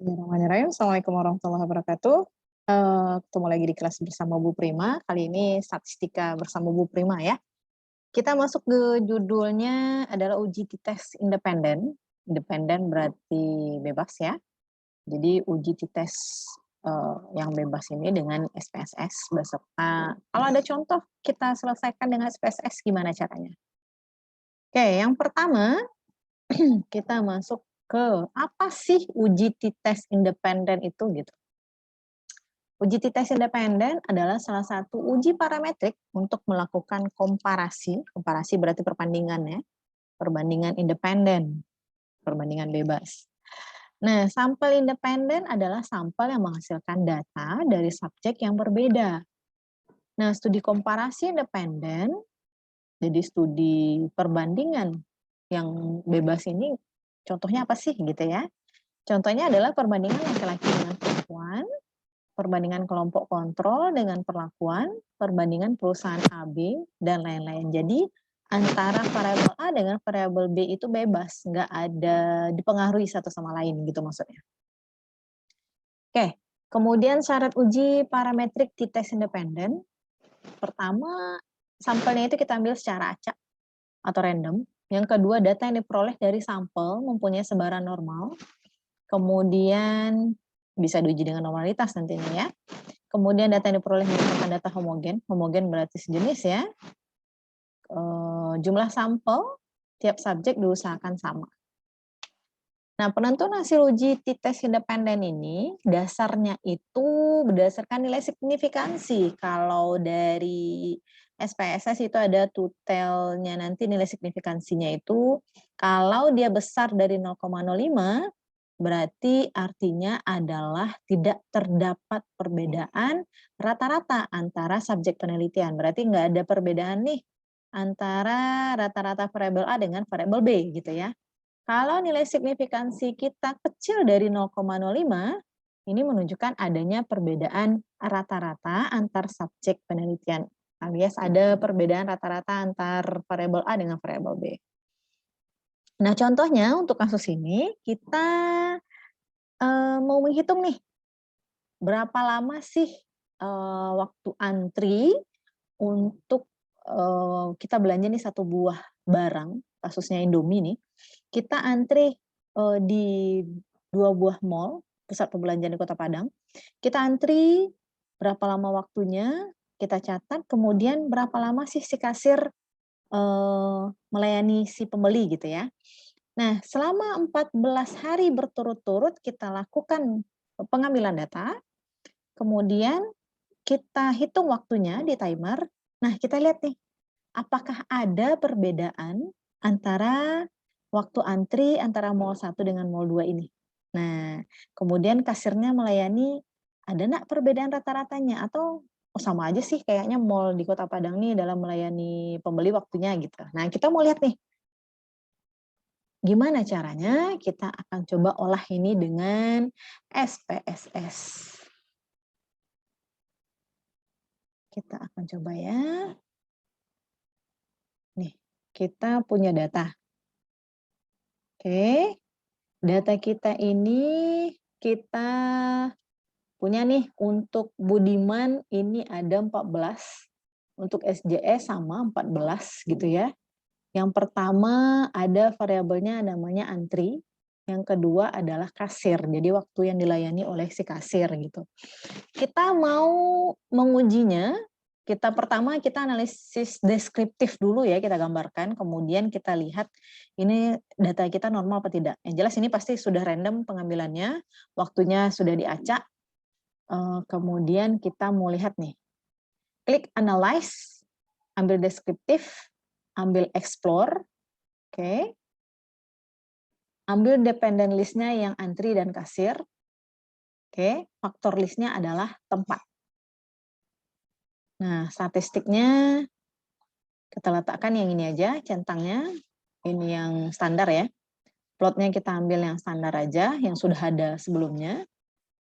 Bismillahirrahmanirrahim. Assalamualaikum warahmatullahi wabarakatuh. Ketemu lagi di kelas bersama Bu Prima. Kali ini statistika bersama Bu Prima ya. Kita masuk ke judulnya adalah uji tes independen. Independen berarti bebas ya. Jadi uji tes yang bebas ini dengan SPSS beserta. Kalau ada contoh kita selesaikan dengan SPSS gimana caranya? Oke, yang pertama kita masuk ke apa sih uji tes independen itu gitu. Uji tes independen adalah salah satu uji parametrik untuk melakukan komparasi. Komparasi berarti perbandingan ya. Perbandingan independen, perbandingan bebas. Nah, sampel independen adalah sampel yang menghasilkan data dari subjek yang berbeda. Nah, studi komparasi independen, jadi studi perbandingan yang bebas ini contohnya apa sih gitu ya? Contohnya adalah perbandingan laki-laki dengan perempuan, perbandingan kelompok kontrol dengan perlakuan, perbandingan perusahaan AB, dan lain-lain. Jadi antara variabel A dengan variabel B itu bebas, nggak ada dipengaruhi satu sama lain gitu maksudnya. Oke, kemudian syarat uji parametrik t-test independen. Pertama, sampelnya itu kita ambil secara acak atau random. Yang kedua, data yang diperoleh dari sampel mempunyai sebaran normal. Kemudian bisa diuji dengan normalitas nantinya ya. Kemudian data yang diperoleh merupakan data homogen. Homogen berarti sejenis ya. Jumlah sampel tiap subjek diusahakan sama. Nah, penentuan hasil uji tes independen ini dasarnya itu berdasarkan nilai signifikansi. Kalau dari SPSS itu ada tutelnya nanti nilai signifikansinya itu kalau dia besar dari 0,05 berarti artinya adalah tidak terdapat perbedaan rata-rata antara subjek penelitian. Berarti nggak ada perbedaan nih antara rata-rata variabel A dengan variabel B gitu ya. Kalau nilai signifikansi kita kecil dari 0,05, ini menunjukkan adanya perbedaan rata-rata antar subjek penelitian. Alias ada perbedaan rata-rata antar variabel A dengan variabel B. Nah, contohnya untuk kasus ini, kita mau menghitung nih, berapa lama sih waktu antri untuk kita belanja nih satu buah barang, kasusnya Indomie nih, kita antri di 2 buah mall, pusat perbelanjaan di Kota Padang. Kita antri, berapa lama waktunya, kita catat, kemudian berapa lama sih si kasir melayani si pembeli gitu ya. Nah, selama 14 hari berturut-turut kita lakukan pengambilan data, kemudian kita hitung waktunya di timer. Nah, kita lihat nih, apakah ada perbedaan antara waktu antri antara mall 1 dengan mall 2 ini. Nah, kemudian kasirnya melayani, ada nggak perbedaan rata-ratanya? Atau oh sama aja sih kayaknya mall di Kota Padang nih dalam melayani pembeli waktunya gitu. Nah, kita mau lihat nih, gimana caranya? Kita akan coba olah ini dengan SPSS. Kita akan coba ya. Nih, kita punya data. Oke, data kita ini kita punya nih untuk Budiman ini ada 14, untuk SJS sama 14 gitu ya. Yang pertama ada variabelnya namanya antri, yang kedua adalah kasir, jadi waktu yang dilayani oleh si kasir gitu. Kita mau mengujinya, pertama kita analisis deskriptif dulu ya, kita gambarkan, kemudian kita lihat ini data kita normal apa tidak. Yang jelas ini pasti sudah random pengambilannya, waktunya sudah diacak, kemudian kita mau lihat nih, klik analyze, ambil deskriptif, ambil explore, oke. Ambil dependent list-nya yang antri dan kasir, oke. Faktor list-nya adalah tempat. Nah, statistiknya kita letakkan yang ini aja, centangnya, ini yang standar ya. Plotnya kita ambil yang standar aja, yang sudah ada sebelumnya.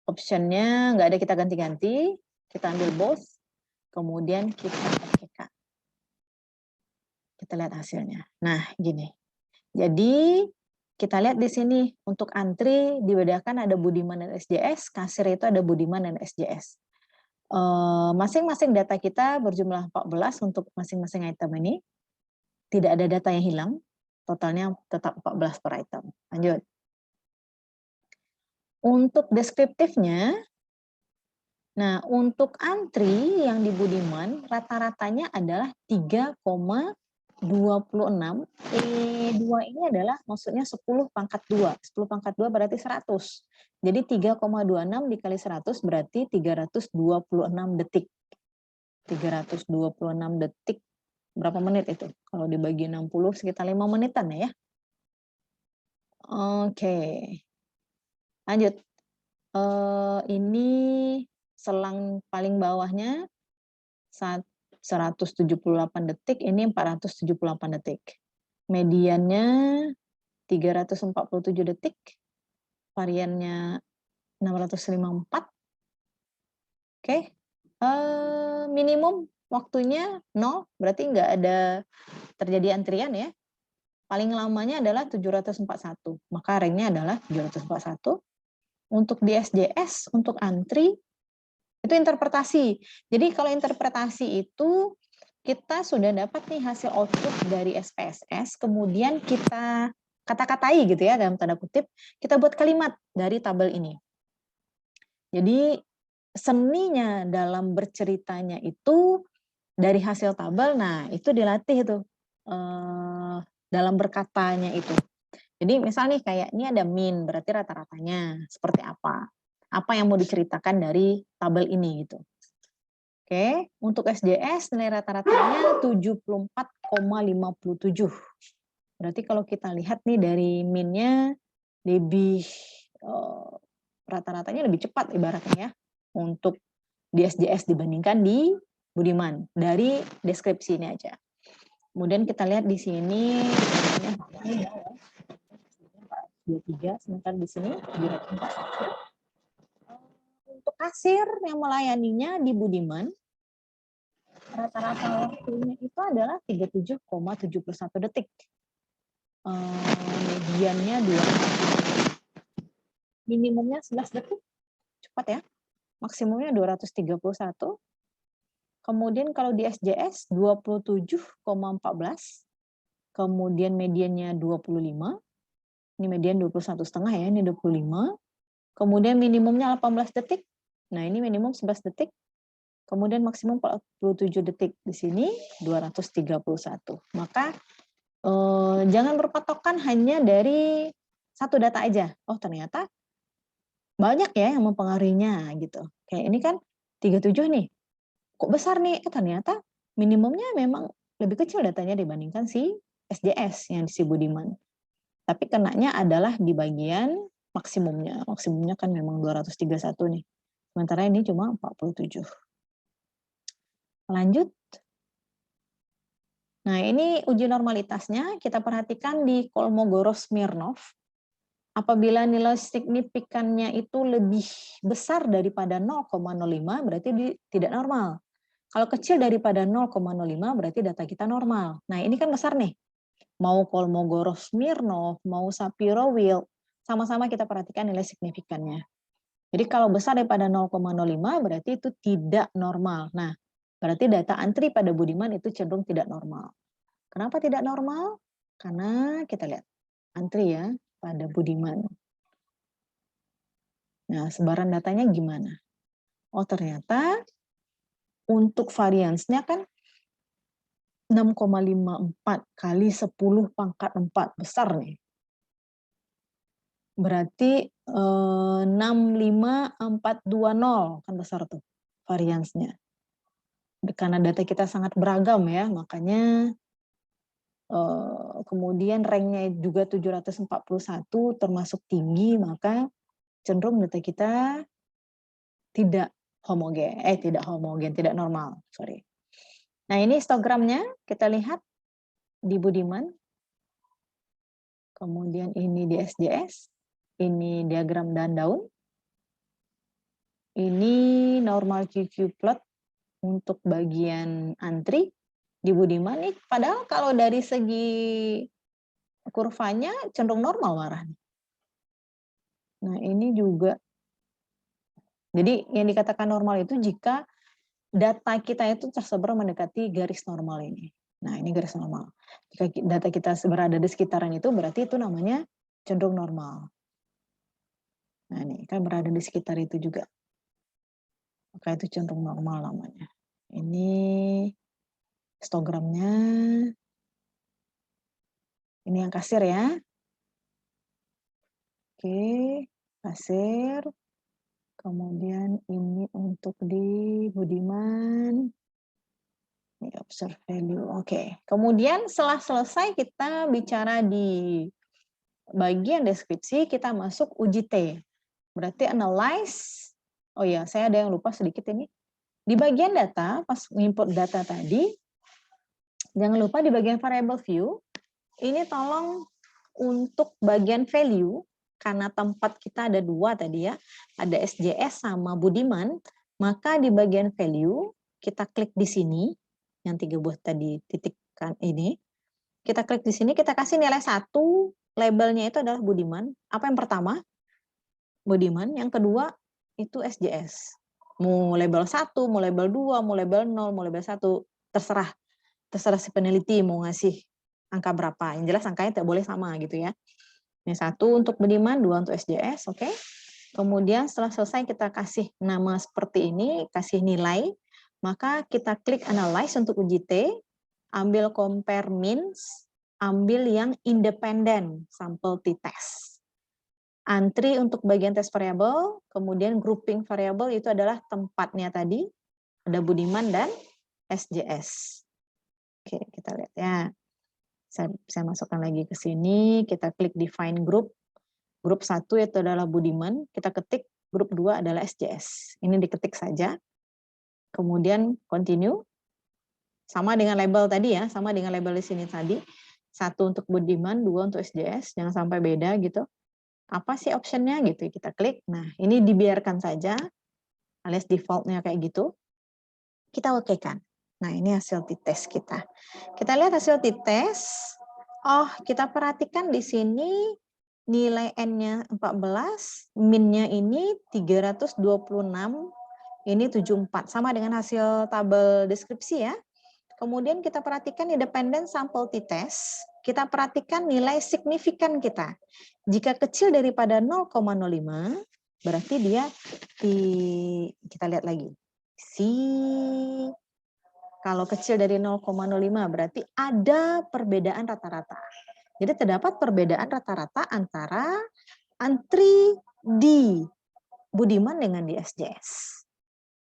Optionnya nggak ada kita ganti-ganti, kita ambil both, kemudian kita OK. Kita lihat hasilnya. Nah, gini. Jadi kita lihat di sini untuk antri dibedakan ada Budiman dan SJS, kasir itu ada Budiman dan SJS. Masing-masing data kita berjumlah 14 untuk masing-masing item ini. Tidak ada data yang hilang, totalnya tetap 14 per item. Lanjut. Untuk deskriptifnya, nah untuk antri yang di Budiman, rata-ratanya adalah 3,26. E2 ini adalah maksudnya 10 pangkat 2. 10 pangkat 2 berarti 100. Jadi 3,26 dikali 100 berarti 326 detik. 326 detik. Berapa menit itu? Kalau dibagi 60 sekitar 5 menitan ya. Oke. Lanjut. Ini selang paling bawahnya 178 detik, ini 478 detik. Mediannya 347 detik, variannya 654. Oke. Minimum waktunya 0, berarti nggak ada terjadi antrian ya. Paling lamanya adalah 741, maka ranknya adalah 741. Untuk di SJS, untuk antri, itu interpretasi. Jadi kalau interpretasi itu, kita sudah dapat nih hasil output dari SPSS, kemudian kita kata-katai gitu ya, dalam tanda kutip, kita buat kalimat dari tabel ini. Jadi seninya dalam berceritanya itu dari hasil tabel, nah itu dilatih itu dalam berkatanya itu. Jadi misal nih kayak ini ada min, berarti rata-ratanya seperti apa? Apa yang mau diceritakan dari tabel ini gitu. Oke, untuk SJS nilai rata-ratanya 74,57. Berarti kalau kita lihat nih dari minnya lebih rata-ratanya lebih cepat ibaratnya ya untuk di SJS dibandingkan di Budiman dari deskripsi ini aja. Kemudian kita lihat di sini 23, sementara di sini untuk kasir yang melayaninya di Budiman rata-rata waktunya itu adalah 37,71 detik. Mediannya 2, minimumnya 11 detik, cepat ya. Maksimumnya 231. Kemudian kalau di SJS 27,14. Kemudian mediannya 25. Ini median 21,5 ya, ini 25. Kemudian minimumnya 18 detik. Nah, ini minimum 11 detik. Kemudian maksimum 47 detik. Di sini 231. Maka jangan berpatokan hanya dari satu data aja. Oh, ternyata banyak ya yang mempengaruhinya gitu. Kayak ini kan 37 nih. Kok besar nih? Ternyata minimumnya memang lebih kecil datanya dibandingkan si SJS yang di si Budiman. Tapi kenanya adalah di bagian maksimumnya. Maksimumnya kan memang 231 nih. Sementara ini cuma 47. Lanjut. Nah, ini uji normalitasnya. Kita perhatikan di Kolmogorov-Smirnov. Apabila nilai signifikannya itu lebih besar daripada 0,05, berarti tidak normal. Kalau kecil daripada 0,05, berarti data kita normal. Nah, ini kan besar nih. Mau Kolmogorov-Smirnov, mau Shapiro-Wilk, sama-sama kita perhatikan nilai signifikannya. Jadi kalau besar daripada 0,05, berarti itu tidak normal. Nah, berarti data antri pada Budiman itu cenderung tidak normal. Kenapa tidak normal? Karena kita lihat antri ya pada Budiman. Nah, sebaran datanya gimana? Oh, ternyata untuk variansnya kan 6,54 kali 10 pangkat 4. Besar nih. Berarti 65420 kan besar tuh variansnya. Karena data kita sangat beragam ya, makanya kemudian ranknya juga 741 termasuk tinggi, maka cenderung data kita tidak homogen, tidak normal, sorry. Nah, ini histogramnya kita lihat di Budiman. Kemudian ini di SJS. Ini diagram dan daun. Ini normal QQ plot untuk bagian antri di Budiman. Padahal kalau dari segi kurvanya cenderung normal marah. Nah, ini juga. Jadi yang dikatakan normal itu jika data kita itu tersebar mendekati garis normal ini. Nah, ini garis normal. Jika data kita berada di sekitaran itu, berarti itu namanya cenderung normal. Nah, ini kan berada di sekitar itu juga. Maka itu cenderung normal namanya. Ini histogramnya. Ini yang kasir ya. Oke, kasir. Kemudian ini untuk di Budiman. Ini observe value. Oke. Kemudian setelah selesai kita bicara di bagian deskripsi, kita masuk uji T. Berarti analyze. Oh ya, saya ada yang lupa sedikit ini. Di bagian data, pas input data tadi, jangan lupa di bagian variable view, ini tolong untuk bagian value, karena tempat kita ada dua tadi ya, ada SJS sama Budiman, maka di bagian value, kita klik di sini, yang 3 buah tadi titikkan ini, kita klik di sini, kita kasih nilai 1, labelnya itu adalah Budiman. Apa yang pertama? Budiman. Yang kedua, itu SJS. Mau label 1, mau label 2, mau label 0, mau label 1, terserah. Terserah si peneliti mau ngasih angka berapa. Yang jelas angkanya tidak boleh sama gitu ya. Yang 1 untuk Budiman, 2 untuk SJS, oke. Kemudian setelah selesai kita kasih nama seperti ini, kasih nilai, maka kita klik analyze untuk uji T, ambil compare means, ambil yang independen, sampel t-test. Antri untuk bagian test variable, kemudian grouping variable itu adalah tempatnya tadi, ada Budiman dan SJS. Oke, kita lihat ya. Saya masukkan lagi ke sini, kita klik define group. Grup 1 itu adalah Budiman, kita ketik, grup 2 adalah SJS. Ini diketik saja. Kemudian continue. Sama dengan label tadi ya, sama dengan label di sini tadi. 1 untuk Budiman, 2 untuk SJS, jangan sampai beda gitu. Apa sih optionnya gitu, kita klik. Nah, ini dibiarkan saja, alias defaultnya kayak gitu. Kita okekan. Nah, ini hasil t-test kita. Kita lihat hasil t-test. Oh, kita perhatikan di sini nilai N-nya 14, min-nya ini 326, ini 74. Sama dengan hasil tabel deskripsi ya. Kemudian kita perhatikan independent sample t-test. Kita perhatikan nilai signifikan kita. Jika kecil daripada 0,05, berarti dia kita lihat lagi. Kalau kecil dari 0,05 berarti ada perbedaan rata-rata. Jadi terdapat perbedaan rata-rata antara antri di Budiman dengan di SJS.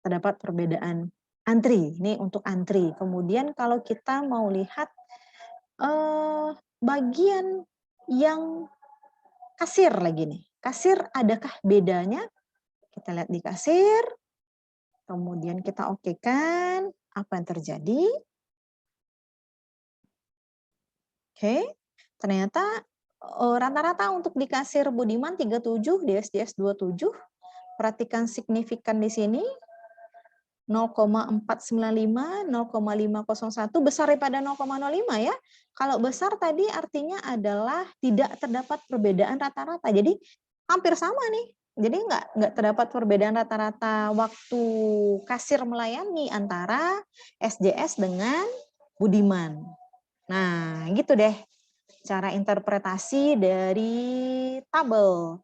Terdapat perbedaan antri, ini untuk antri. Kemudian kalau kita mau lihat bagian yang kasir lagi nih. Kasir adakah bedanya? Kita lihat di kasir. Kemudian kita okekan apa yang terjadi. Oke, ternyata rata-rata untuk di kasir Budiman 37, di SJS 27. Perhatikan signifikan di sini 0,495, 0,501 besar daripada 0,05 ya. Kalau besar tadi artinya adalah tidak terdapat perbedaan rata-rata. Jadi hampir sama nih. Jadi nggak terdapat perbedaan rata-rata waktu kasir melayani antara SJS dengan Budiman. Nah, gitu deh cara interpretasi dari tabel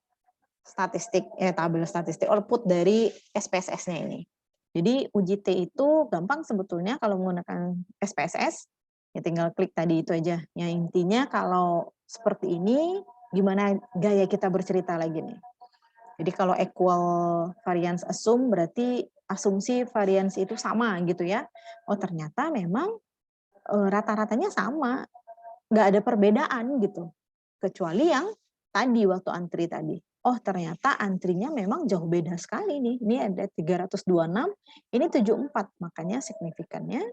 statistik output dari SPSS-nya ini. Jadi uji T itu gampang sebetulnya kalau menggunakan SPSS, ya tinggal klik tadi itu aja. Ya intinya kalau seperti ini, gimana gaya kita bercerita lagi nih. Jadi kalau equal variance assume berarti asumsi variance itu sama gitu ya. Oh ternyata memang rata-ratanya sama, nggak ada perbedaan gitu. Kecuali yang tadi waktu antri tadi. Oh ternyata antrinya memang jauh beda sekali nih. Ini ada 326, ini 74. Makanya signifikannya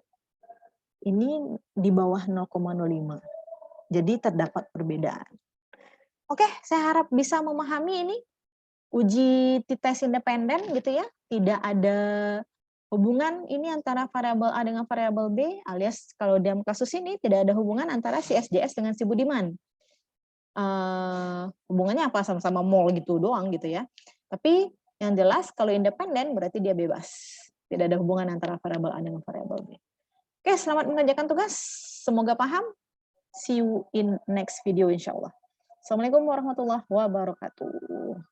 ini di bawah 0,05. Jadi terdapat perbedaan. Oke, saya harap bisa memahami ini. Uji t-test independen gitu ya. Tidak ada hubungan ini antara variabel A dengan variabel B, alias kalau dalam kasus ini tidak ada hubungan antara si SJS dengan si Budiman. hubungannya apa, sama-sama mall gitu doang gitu ya. Tapi yang jelas kalau independen berarti dia bebas. Tidak ada hubungan antara variabel A dengan variabel B. Oke, selamat mengerjakan tugas. Semoga paham. See you in next video insya Allah. Assalamualaikum warahmatullahi wabarakatuh.